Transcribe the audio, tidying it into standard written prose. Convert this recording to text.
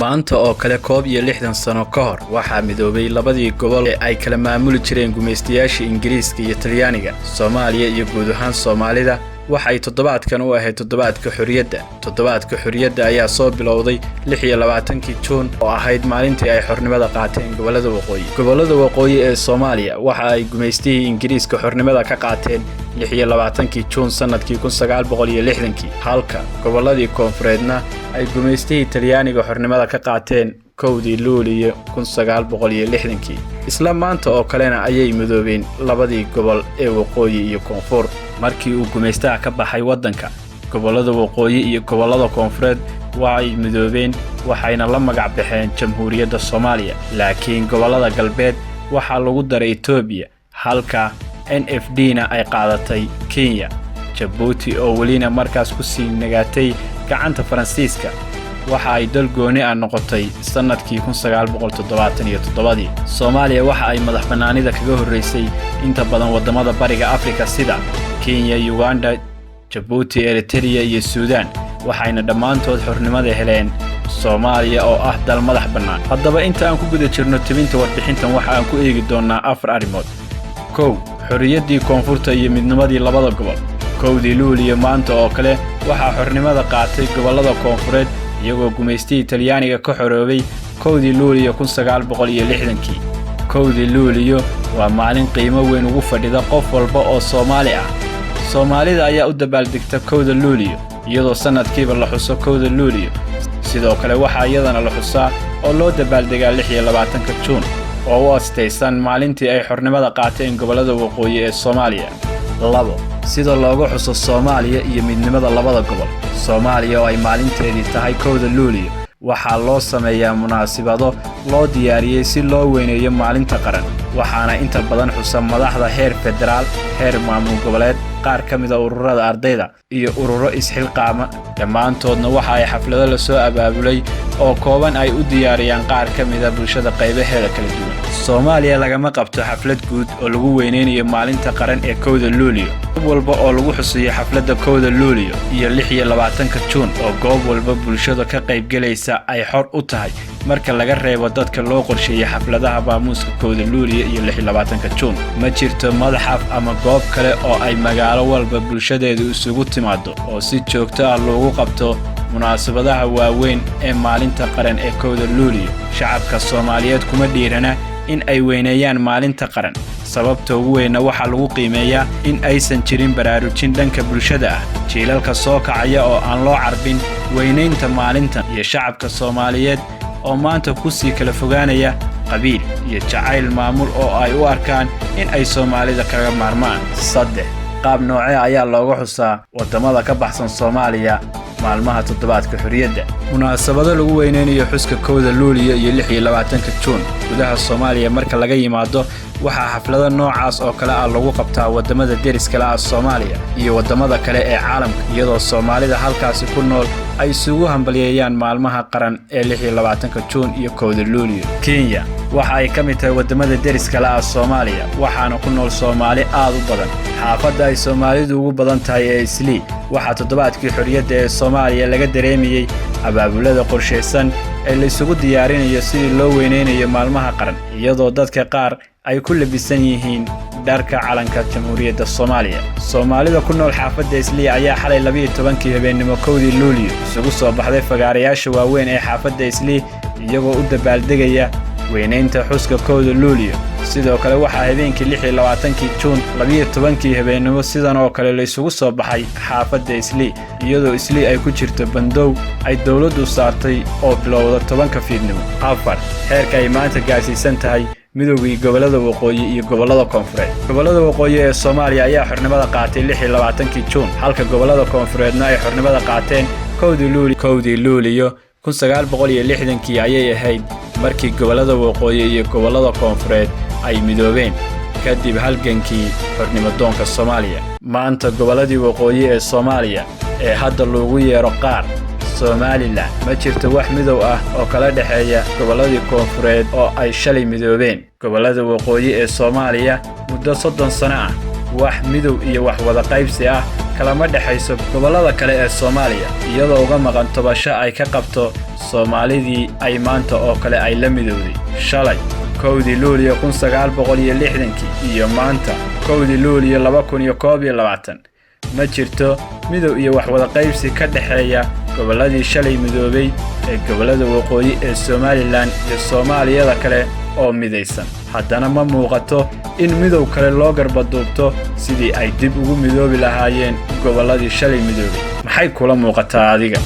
maanta oo kale 61 sano ka hor waxaa midoobay labadii gobol ee ay kala maamuli jireen gumaystayaasha Ingiriiska iyo Talyaaniga Soomaaliya iyo guud ahaan Soomaalida waxay toddobaadkan u ahayd toddobaadka xorriyadda ayaa soo bilowday 26 Juun oo ahayd maalintii ay xornimada qaateen gobollada waqooyi ee Soomaaliya waxa ay gumaystihii Ingiriiska xornimada ka qaateen 26 Juun sanadkii 1960 halka gobolladii koonfureedna ay gumaystihii Talyaaniga xornimada ka qaateen 1 Luulyo 1960 isla maanta oo kalena ayay midoobeen labadii gobol ee waqooyi iyo koonfur markii uu gumaystaha ka baxay wadanka gobollada waqooyi iyo gobollada koonfureed waxay midoobeen waxayna la magac baxeen Jamhuuriyadda Soomaaliya laakiin gobollada galbeed waxa lagu daray Itoobiya halka NFD-na ay qaadatay Kenya Djibouti oo welina markaas ku sii nagaatay gacanta Faransiiska waxa ay dal gooni ah noqotay sanadkii 1977 Soomaaliya waxa ay madax banaanida kaga horeysay inta badan wadamada bariga Afrika sida Kenya, Uganda, Djibouti, Eritrea iyo Suudaan waxayna dhammaantood xornimada heleen Soomaaliya oo ah dal madax bannaan haddaba inta aan ku guda jirno tibinta warbixintan waxa aan ku eegi doonaa 4 arrimood xorriyaddii koonfurta iyo midnimadii labada gobol 1 Luulyo maanta oo kale waxa xornimada qaatay gobollada koonfureed iyagoo gumaystihii Talyaaniga ka xoroobay 1 Luulyo 1960 1 Luulyo waa maalin qiimo weyn ugu fadhida qof walba oo Soomaali ah Soomaalida ayaa u dabaaldegta 1 Luulyo iyadoo sanadkiiba la xuso 1 Luulyo sidoo kale waxa iyadana la xusaa oo loo dabaaldegaa 26 Juun oo u astaysan maalintii ay xornimada qaateen gobollada waqooyi ee Soomaaliya 2 sida loogu xuso Soomaaliya iyo midnimada labada gobol Soomaaliya oo ay maalinteedii tahay 1 Luulyo waxaa loo sameeyaa munaasabado loo diyaariyay si loo weyneeyo maalinta qaran waxaana inta badan xusa madaxda heer federaal heer maamul goboleed qaar ka mid ah ururada ardayda iyo ururo isxilqaama dhammaantoodna waxa ay xaflado la soo abaabulay oo kooban ay u diyaariyaan qaar ka mid ah bulshada qaybaheeda kala duwan Soomaaliya lagama qabto xaflad guud oo lagu weyneynayo maalinta qaran ee 1 Luulyo walba oo lagu xusayo xafladda 1 Luulyo iyo 26 Juun oo goob walba bulshada ka qayb galaysa ay xor u tahay marka laga reebo dadka loo qorsheeyay xafladaha maamuuska 1 Luulyo iyo 26 Juun ma jirto madaxaf ama goob kale oo ay magaalo walba bulshadeedu isugu timaado oo si joogto ah loogu qabto munaasabadaha waaweyn ee maalinta qaran ee 1 Luulyo shacabka Soomaaliyeed kuma dhiirana in ay weyneeyaan maalinta qaran sababta ugu weyn waxa lagu qiimeeyaa in aysan jirin baraarujin dhanka bulshada ah jiilalka soo kacaya oo aan loo carbin weyneynta maalintan iyo shacabka Soomaaliyeed oo maanta ku sii kala fogaanaya qabiil iyo jacayl maamul oo ay u arkaan in ay Soomaalida kaga maarmaan 3 qaab noocee ayaa looga xusaa wadamada ka baxsan Soomaaliya maalmaha toddobaadka xorriyadda munaasabado lagu weyneynayo xuska 1 Luulyo iyo 26 Juun gudaha Soomaaliya marka laga yimaado waxa xaflado noocaas oo kale ah lagu qabtaa wadamada deriska ah Soomaaliya iyo wadamada kale ee caalamka iyadoo Soomaalida halkaas ku nool ay isugu hambalyeeyaan maalmaha qaran ee 26 Juun iyo 1 Luulyo Kenya waxa ay ka mid tahay wadamada deriska ah Soomaaliya waxaana ku nool Soomaali aad u badan xaafadda ay Soomaalidu ugu badan tahay ee Islii waxa toddobaadkii xorriyadda ee Soomaaliya laga dareemiyay abaabulada qorsheysan ee la isugu diyaarinayo sidii loo weyneynayo maalmaha qaran iyadoo dadka qaar ay ku labisan yihiin dharka calanka Jamhuuriyadda Soomaaliya Soomaalida ku nool xaafadda Islii ayaa xalay 12 habeenimo 1 Luulyo isugu soo baxday fagaarayaasha waaweyn ee xaafadda Islii iyagoo u dabaaldegaya weyneynta xuska 1 Luulyo sidoo kale waxa habeenkii 26 Juun 12 habeenimo sidan oo kale la isugu soo baxay xaafadda Islii iyadoo Islii ay ku jirto bandow ay dawladdu saartay oo bilowda 10 fiidnimo 4 heerka ay maanta gaarsiisan tahay midowgii gobollada waqooyi iyo gobollada koonfureed gobollada waqooyi ee Soomaaliya ayaa xornimada qaatay 26 Juun halka gobollada koonfureedna ay xornimada qaateen 1 Luulyo 1960 ayay ahayd markii gobollada waqooyi iyo gobollada koonfureed ay midoobeen kadib halgankii xornimo-doonka Soomaaliya maanta gobolladii waqooyi ee Soomaaliya ee hadda loogu yeero qaar Somaliland ma jirto wax midow ah oo kala dhaxeeya gobolladii koonfureed oo ay shalay midoobeen gobollada waqooyi ee Soomaaliya muddo 30 sano ah wax midow iyo wax wada qaybsi ah kalama dhaxayso gobollada kale ee Soomaaliya iyadoo uga maqan tobasho ay ka qabto Soomaalidii ay maanta oo kale ay la midowday shalay 1 Luulyo 1960 iyo maanta 1 Luulyo 2021 ma jirto midow iyo wax wada qaybsi ka dhaxeeya gobolladii shalay midoobay ee gobollada waqooyi ee Somaliland iyo Soomaaliyada kale oo midaysan. haddana ma muuqato in midow kale loo garbaduubto sidii ay dib ugu midoobi lahaayeen gobolladii shalay midoobay. maxay kula muuqataa adiga?